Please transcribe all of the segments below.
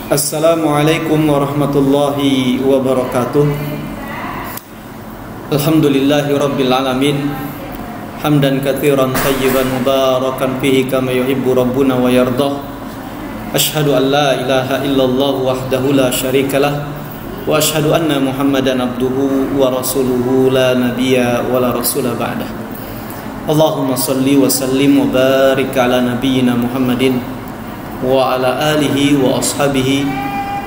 Assalamualaikum warahmatullahi wabarakatuh. Alhamdulillahi rabbil alamin. Hamdan katsiran tayyiban mubarakan fihi kama yuhibbu rabbuna wa yardah. Asyhadu an la ilaha illallah wahdahu la syarikalah wa asyhadu anna Muhammadan abduhu wa rasuluhu la nabiyya wa la rasula ba'dah. Allahumma salli wa sallim wa barik ala nabiyyina Muhammadin wa ala alihi wa ashabihi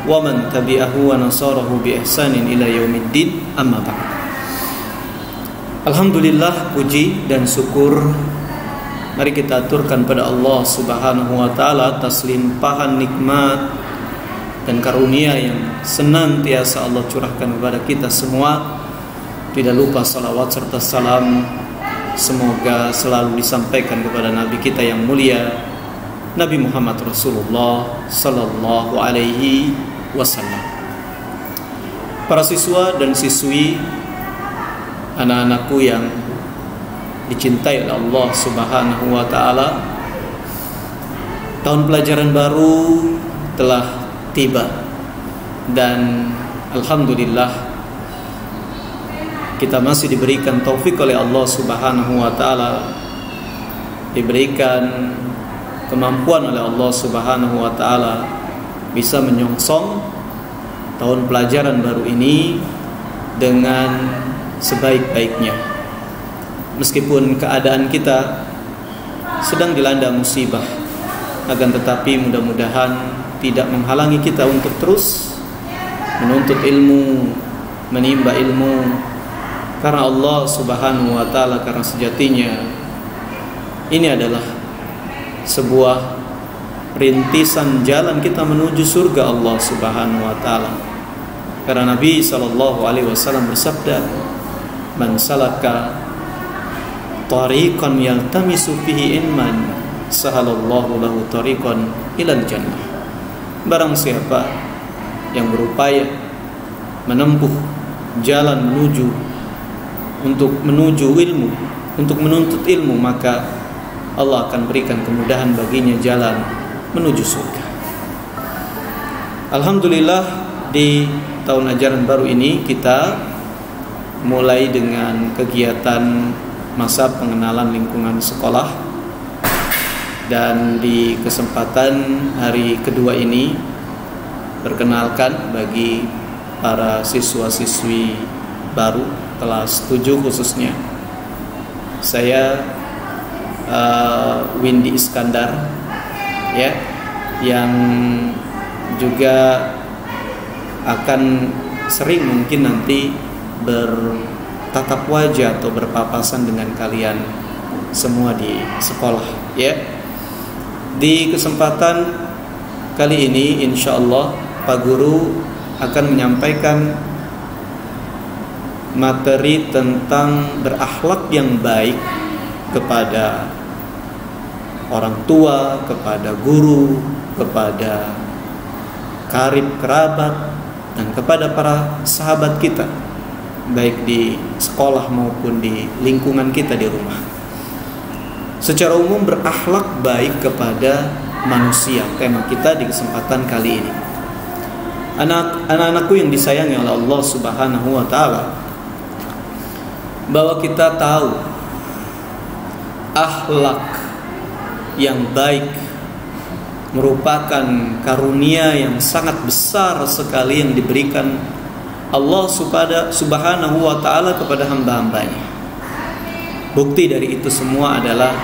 wa man tabi'ahu wa nasarahu bi ihsanin ila yaumiddin, amma ba'd. Alhamdulillah, puji dan syukur mari kita aturkan pada Allah Subhanahu wa taala atas limpahan nikmat dan karunia yang senantiasa Allah curahkan kepada kita semua. Tidak lupa salawat serta salam semoga selalu disampaikan kepada Nabi kita yang mulia, Nabi Muhammad Rasulullah Sallallahu Alaihi Wasallam. Para siswa dan siswi, anak-anakku yang dicintai oleh Allah Subhanahu Wa Taala, tahun pelajaran baru telah tiba dan alhamdulillah kita masih diberikan taufik oleh Allah Subhanahu Wa Taala, diberikan kemampuan oleh Allah Subhanahu wa taala bisa menyongsong tahun pelajaran baru ini dengan sebaik-baiknya. Meskipun keadaan kita sedang dilanda musibah, akan tetapi mudah-mudahan tidak menghalangi kita untuk terus menuntut ilmu, menimba ilmu karena Allah Subhanahu wa taala, karena sejatinya ini adalah sebuah rintisan jalan kita menuju surga Allah Subhanahu wa taala. Karena Nabi sallallahu alaihi wasallam bersabda, "Man salaka tariqan yaltamisu fihi ilman, sahalallahu lahu tariqan ilal jannah." Barang siapa yang berupaya menempuh jalan untuk menuju ilmu, untuk menuntut ilmu, maka Allah akan berikan kemudahan baginya jalan menuju surga. Alhamdulillah, di tahun ajaran baru ini kita mulai dengan kegiatan masa pengenalan lingkungan sekolah. Dan di kesempatan hari kedua ini, perkenalkan bagi para siswa-siswi baru kelas 7 khususnya, saya Windy Iskandar, ya, yang juga akan sering mungkin nanti bertatap wajah atau berpapasan dengan kalian semua di sekolah, ya. Di kesempatan kali ini insya Allah Pak Guru akan menyampaikan materi tentang berakhlak yang baik kepada orang tua, kepada guru, kepada karib kerabat, dan kepada para sahabat kita, baik di sekolah maupun di lingkungan kita di rumah. Secara umum, berakhlak baik kepada manusia, tema kita di kesempatan kali ini. Anak-anakku yang disayangi oleh Allah Subhanahu wa taala, bahwa kita tahu akhlak yang baik merupakan karunia yang sangat besar sekali yang diberikan Allah Subhanahu wa taala kepada hamba-hambanya. Bukti dari itu semua adalah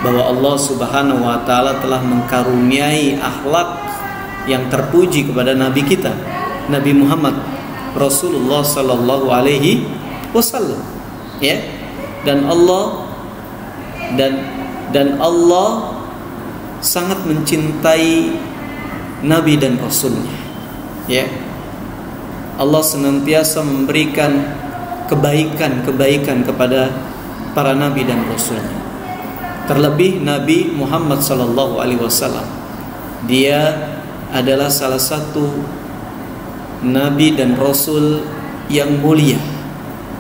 bahwa Allah Subhanahu wa taala telah mengkaruniai akhlak yang terpuji kepada nabi kita, Nabi Muhammad Rasulullah sallallahu alaihi wasallam, ya. Dan Allah sangat mencintai Nabi dan Rasulnya, ya. Allah senantiasa memberikan kebaikan kepada para Nabi dan Rasulnya. Terlebih Nabi Muhammad sallallahu alaihi wasallam, dia adalah salah satu Nabi dan Rasul yang mulia,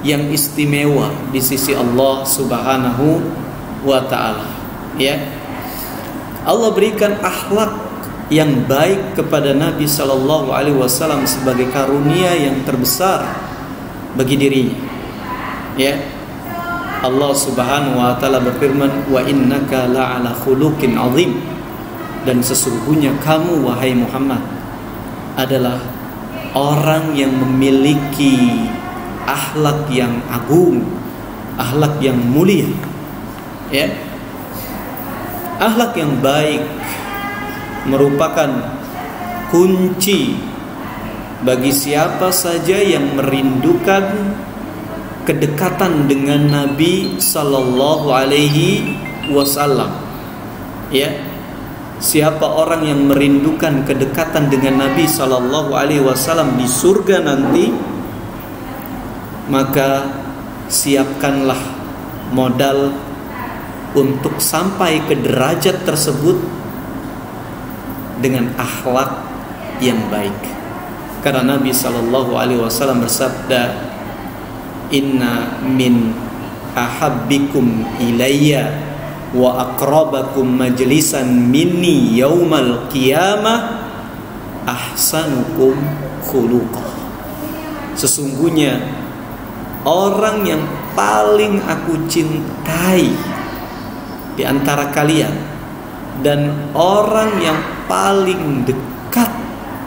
yang istimewa di sisi Allah Subhanahu wa ta'ala, ya. Allah berikan akhlak yang baik kepada Nabi sallallahu alaihi wasallam sebagai karunia yang terbesar bagi dirinya. Ya. Allah Subhanahu wa taala berfirman, "Wa innaka la'ala khuluqin 'azim." Dan sesungguhnya kamu wahai Muhammad adalah orang yang memiliki akhlak yang agung, akhlak yang mulia. Ya. Akhlak yang baik merupakan kunci bagi siapa saja yang merindukan kedekatan dengan Nabi sallallahu alaihi wasallam. Ya. Siapa orang yang merindukan kedekatan dengan Nabi sallallahu alaihi wasallam di surga nanti, maka siapkanlah modal untuk sampai ke derajat tersebut dengan akhlak yang baik. Karena Nabi sallallahu alaihi wasallam bersabda, "Inna min ahabbikum ilayya wa aqrabakum majlisan minni yaumal qiyamah ahsanukum khuluqah." Sesungguhnya orang yang paling aku cintai di antara kalian dan orang yang paling dekat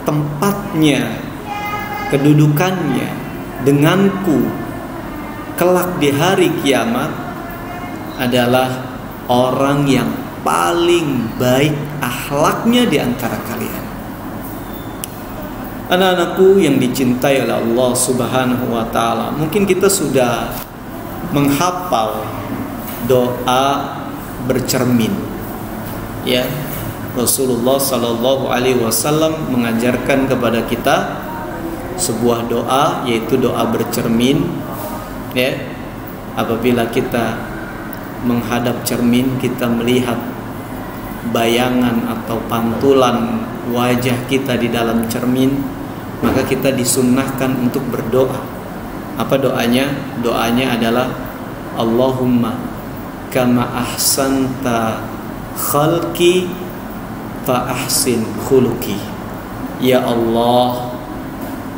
tempatnya, kedudukannya denganku kelak di hari kiamat adalah orang yang paling baik akhlaknya di antara kalian. Anak-anakku yang dicintai oleh Allah Subhanahu wa taala, mungkin kita sudah menghafal doa bercermin. Ya, Rasulullah sallallahu alaihi wasallam mengajarkan kepada kita sebuah doa, yaitu doa bercermin. Ya, apabila kita menghadap cermin, kita melihat bayangan atau pantulan wajah kita di dalam cermin, maka kita disunnahkan untuk berdoa. Apa doanya? Doanya adalah Allahumma kama ahsanta khalqi fa ahsin khuluqi. Ya Allah,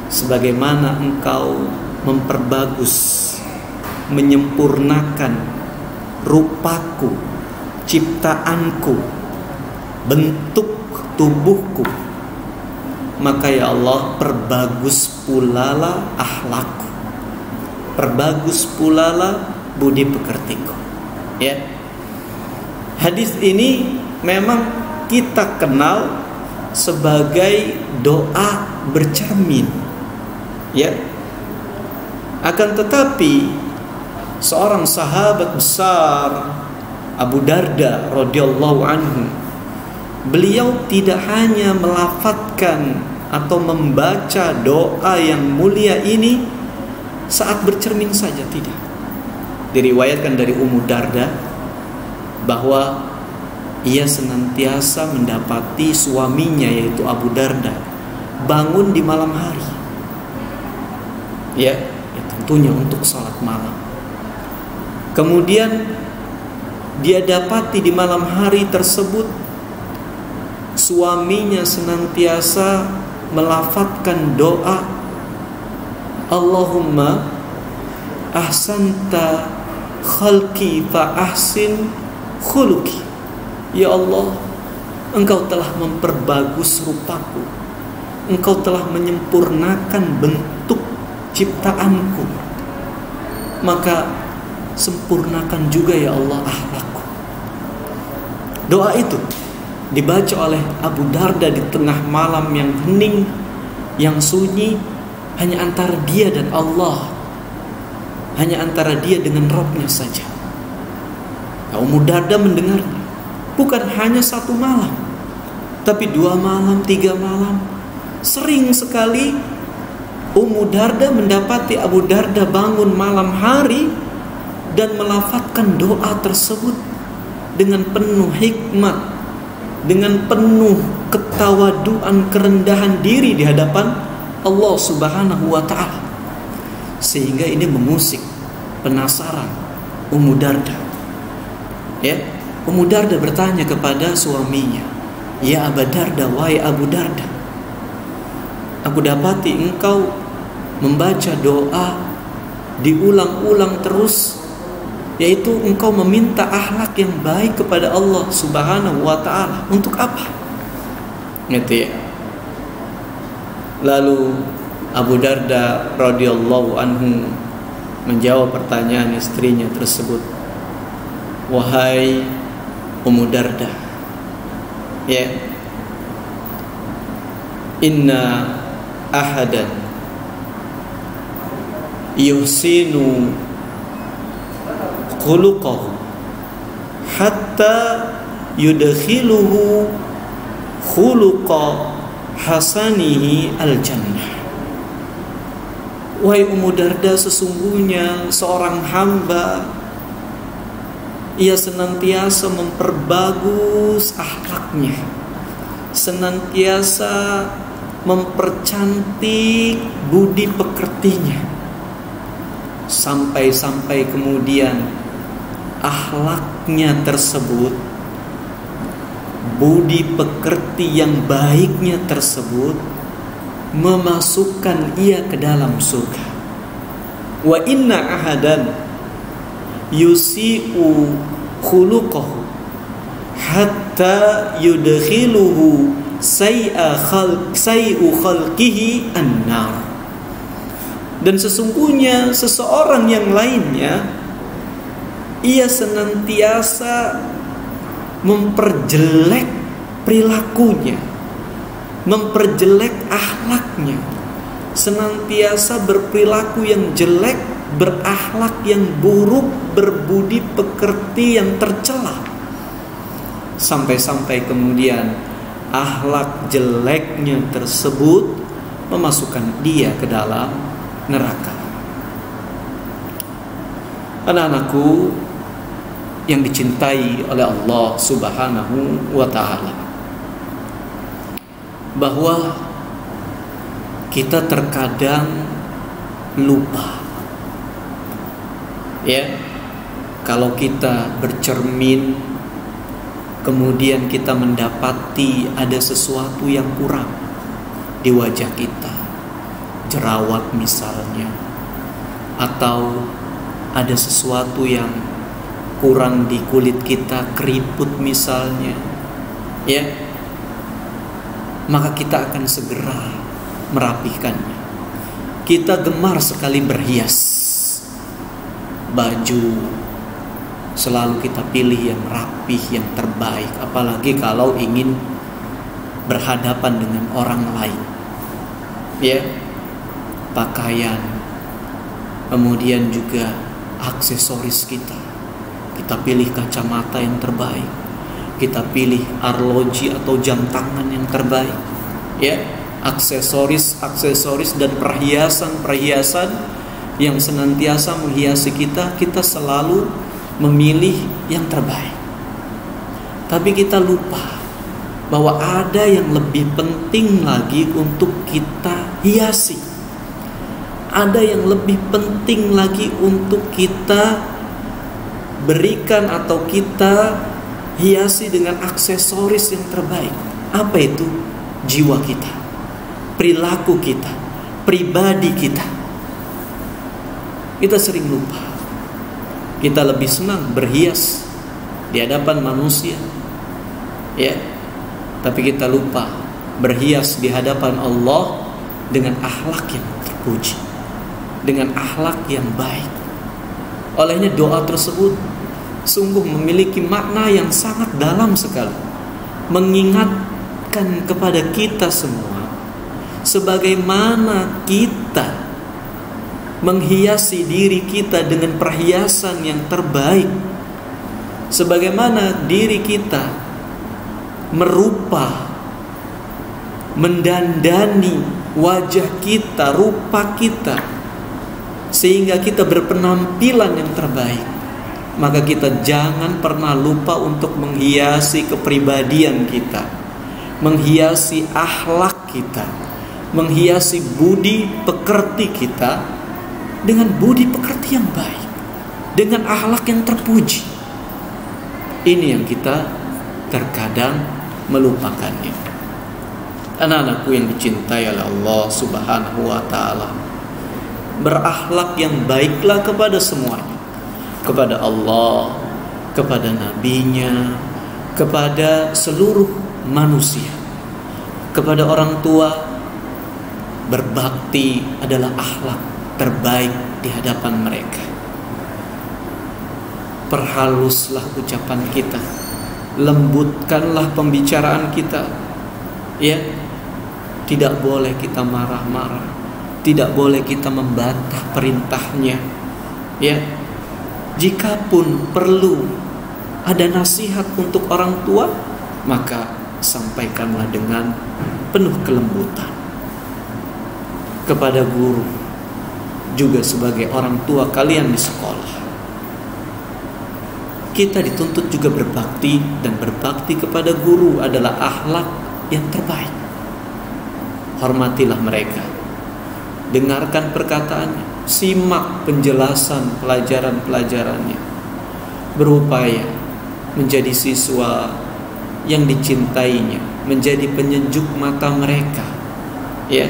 sebagaimana Engkau memperbagus, menyempurnakan rupaku, ciptaanku, bentuk tubuhku, maka ya Allah, perbagus pulalah akhlakku, perbagus pulalah budi pekertiku. Ya, hadis ini memang kita kenal sebagai doa bercermin. Ya, akan tetapi seorang sahabat besar, Abu Darda radhiyallahu anhu, beliau tidak hanya melafadzkan atau membaca doa yang mulia ini saat bercermin saja, tidak. Diriwayatkan dari Ummu Darda bahwa ia senantiasa mendapati suaminya, yaitu Abu Darda, bangun di malam hari. Ya, tentunya untuk salat malam. Kemudian dia dapati di malam hari tersebut suaminya senantiasa melafadzkan doa Allahumma ahsanta khalqi fa ahsin khuluqi. Ya Allah, Engkau telah memperbagus rupaku, Engkau telah menyempurnakan bentuk ciptaanku, maka sempurnakan juga ya Allah akhlakku. Doa itu dibaca oleh Abu Darda di tengah malam yang hening, yang sunyi, hanya antara dia dan Allah, hanya antara dia dengan Rabbnya saja. Ummu Darda mendengarnya, bukan hanya satu malam, tapi 2 malam, 3 malam. Sering sekali Ummu Darda mendapati Abu Darda bangun malam hari dan melafadzkan doa tersebut dengan penuh hikmat, dengan penuh ketawaduan, kerendahan diri di hadapan Allah Subhanahu wa ta'ala. Sehingga ini mengusik penasaran Ummu Darda. Ya, Ummu Darda bertanya kepada suaminya, Ya Abu Darda, wahai Abu Darda, aku dapati engkau membaca doa diulang-ulang terus, yaitu engkau meminta akhlak yang baik kepada Allah Subhanahu wa ta'ala. Untuk apa? Gitu ya. Lalu Abu Darda radhiyallahu anhu menjawab pertanyaan istrinya tersebut. Wahai Ummu Darda, ya, inna ahadan yuhsinu khuluqahu hatta yudkhiluhu khuluqa hasanihi al-jannah. Wahai Ummu Darda, sesungguhnya seorang hamba, ia senantiasa memperbagus akhlaknya, senantiasa mempercantik budi pekertinya, sampai kemudian akhlaknya tersebut, budi pekerti yang baiknya tersebut memasukkan ia ke dalam surga. Wa inna ahadan yusi'u khuluqahu hatta yudkhiluhu say'u khalqihi an-nar. Dan sesungguhnya seseorang yang lainnya, ia senantiasa memperjelek perilakunya, memperjelek akhlaknya, senantiasa berperilaku yang jelek, berakhlak yang buruk, berbudi pekerti yang tercela, sampai kemudian akhlak jeleknya tersebut memasukkan dia ke dalam neraka. Anak-anakku yang dicintai oleh Allah Subhanahu wa ta'ala, bahwa kita terkadang lupa, ya, kalau kita bercermin kemudian kita mendapati ada sesuatu yang kurang di wajah kita, jerawat misalnya, atau ada sesuatu yang kurang di kulit kita, keriput misalnya, ya, maka kita akan segera merapikannya. Kita gemar sekali berhias, baju selalu kita pilih yang rapih, yang terbaik, apalagi kalau ingin berhadapan dengan orang lain, ya, pakaian, kemudian juga aksesoris kita pilih kacamata yang terbaik, kita pilih arloji atau jam tangan yang terbaik, ya, aksesoris dan perhiasan yang senantiasa menghiasi kita selalu memilih yang terbaik. Tapi kita lupa bahwa ada yang lebih penting lagi untuk kita hiasi, ada yang lebih penting lagi untuk kita berikan atau kita hiasi dengan aksesoris yang terbaik. Apa itu? Jiwa kita, perilaku kita, pribadi kita. Kita sering lupa. Kita lebih senang berhias di hadapan manusia, ya, tapi kita lupa berhias di hadapan Allah dengan akhlak yang terpuji, dengan akhlak yang baik. Olehnya doa tersebut sungguh memiliki makna yang sangat dalam sekali, mengingatkan kepada kita semua sebagaimana kita menghiasi diri kita dengan perhiasan yang terbaik, sebagaimana diri kita merupa, mendandani wajah kita, rupa kita, sehingga kita berpenampilan yang terbaik. Maka kita jangan pernah lupa untuk menghiasi kepribadian kita, menghiasi akhlak kita, menghiasi budi pekerti kita dengan budi pekerti yang baik, dengan akhlak yang terpuji. Ini yang kita terkadang melupakannya. Anak-anakku yang dicintai oleh Allah Subhanahu wa ta'ala, berakhlak yang baiklah kepada semuanya, kepada Allah, kepada nabinya, kepada seluruh manusia, kepada orang tua. Berbakti adalah akhlak terbaik di hadapan mereka. Perhaluslah ucapan kita, lembutkanlah pembicaraan kita, ya. Tidak boleh kita marah-marah, tidak boleh kita membantah perintahnya, ya. Jikapun perlu ada nasihat untuk orang tua, maka sampaikanlah dengan penuh kelembutan. Kepada guru juga sebagai orang tua kalian di sekolah, kita dituntut juga berbakti, dan berbakti kepada guru adalah akhlak yang terbaik. Hormatilah mereka, dengarkan perkataannya, simak penjelasan pelajaran-pelajarannya, berupaya menjadi siswa yang dicintainya, menjadi penyejuk mata mereka, ya,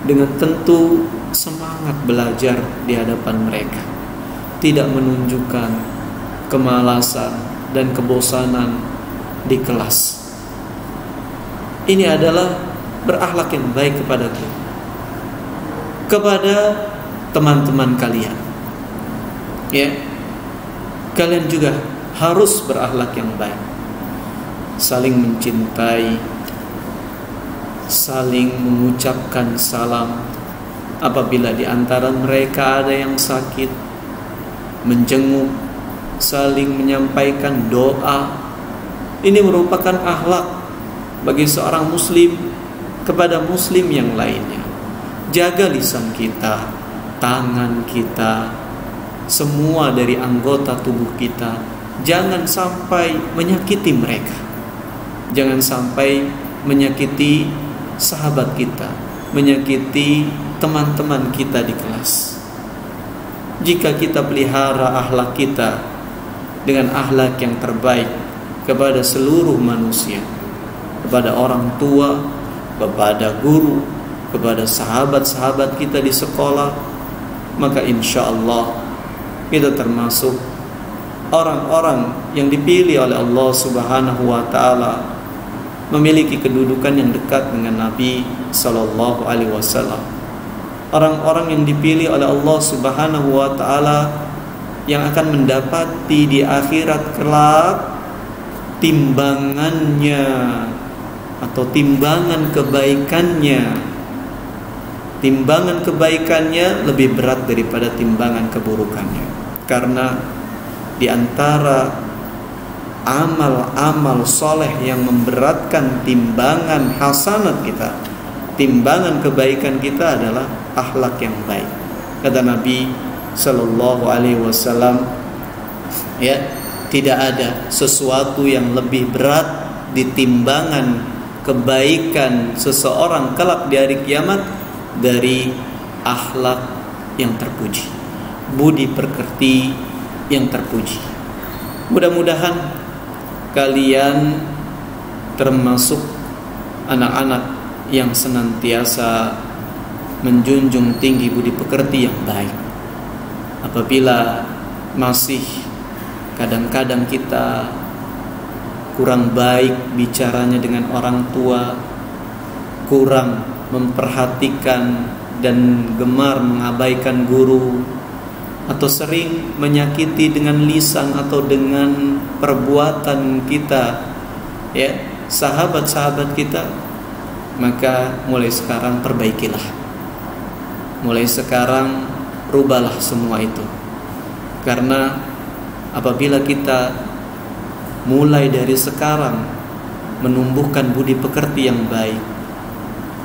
dengan tentu semangat belajar di hadapan mereka, tidak menunjukkan kemalasan dan kebosanan di kelas. Ini adalah berakhlak yang baik kepada Tuhan, kepada teman-teman kalian, ya. Kalian juga harus berakhlak yang baik, saling mencintai, saling mengucapkan salam. Apabila di antara mereka ada yang sakit, menjenguk, saling menyampaikan doa. Ini merupakan akhlak bagi seorang muslim kepada muslim yang lainnya. Jaga lisan kita, tangan kita, semua dari anggota tubuh kita, jangan sampai menyakiti mereka. Jangan sampai menyakiti sahabat kita, menyakiti teman-teman kita di kelas. Jika kita pelihara akhlak kita dengan akhlak yang terbaik kepada seluruh manusia, kepada orang tua, kepada guru, kepada sahabat-sahabat kita di sekolah, maka insya Allah kita termasuk orang-orang yang dipilih oleh Allah Subhanahu wa ta'ala, memiliki kedudukan yang dekat dengan Nabi Sallallahu Alaihi Wasallam. Orang-orang yang dipilih oleh Allah Subhanahu wa ta'ala yang akan mendapati di akhirat kelak timbangannya atau timbangan kebaikannya lebih berat daripada timbangan keburukannya. Karena di antara amal-amal soleh yang memberatkan timbangan hasanat kita, timbangan kebaikan kita adalah akhlak yang baik. Kata Nabi Sallallahu Alaihi Wasallam, ya, tidak ada sesuatu yang lebih berat di timbangan kebaikan seseorang kelak di hari kiamat dari akhlak yang terpuji, budi pekerti yang terpuji. Mudah-mudahan kalian termasuk anak-anak yang senantiasa menjunjung tinggi budi pekerti yang baik. Apabila masih kadang-kadang kita kurang baik bicaranya dengan orang tua, kurang memperhatikan dan gemar mengabaikan guru, atau sering menyakiti dengan lisan atau dengan perbuatan kita, ya, sahabat-sahabat kita, maka mulai sekarang perbaikilah. Mulai sekarang rubahlah semua itu. Karena apabila kita mulai dari sekarang menumbuhkan budi pekerti yang baik,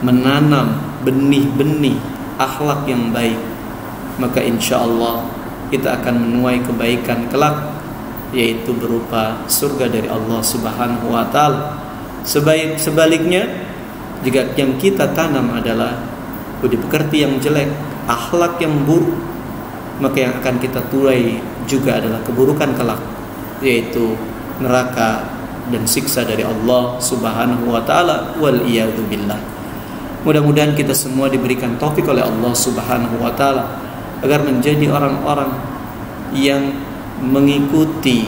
menanam benih-benih akhlak yang baik, maka insya Allah kita akan menuai kebaikan kelak, yaitu berupa surga dari Allah Subhanahu wa ta'ala. Sebaliknya, jika yang kita tanam adalah budi pekerti yang jelek, akhlak yang buruk, maka yang akan kita tuai juga adalah keburukan kelak, yaitu neraka dan siksa dari Allah Subhanahu wa taala, wal iyadu billah. Mudah-mudahan kita semua diberikan taufik oleh Allah Subhanahu wa taala agar menjadi orang-orang yang mengikuti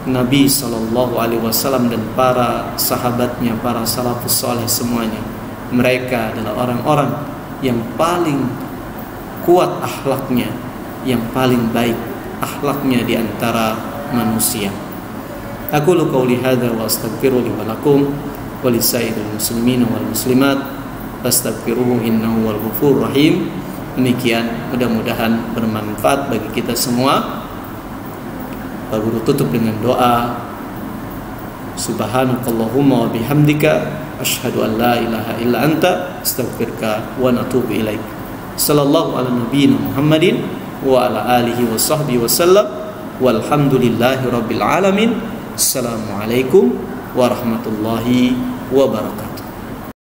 Nabi sallallahu alaihi wasallam dan para sahabatnya, para salafus saleh semuanya. Mereka adalah orang-orang yang paling kuat akhlaknya, yang paling baik akhlaknya di antara manusia. Aku qauli hadza wa astaghfiru li wa lakum wa lisairil muslimin wal muslimat fastaghfiruhu innahu wal ghafurur rahim. Demikian, mudah-mudahan bermanfaat bagi kita semua. Pak Guru tutup dengan doa. Subhanakallahumma wa bihamdika asyhadu an la ilaha illa anta astaghfiruka wa atubu ilaik. Sallallahu ala nabiyyina Muhammadin wa ala alihi wa sahbihi wasallam. Walhamdulillahi rabbil alamin. Assalamualaikum warahmatullahi wabarakatuh.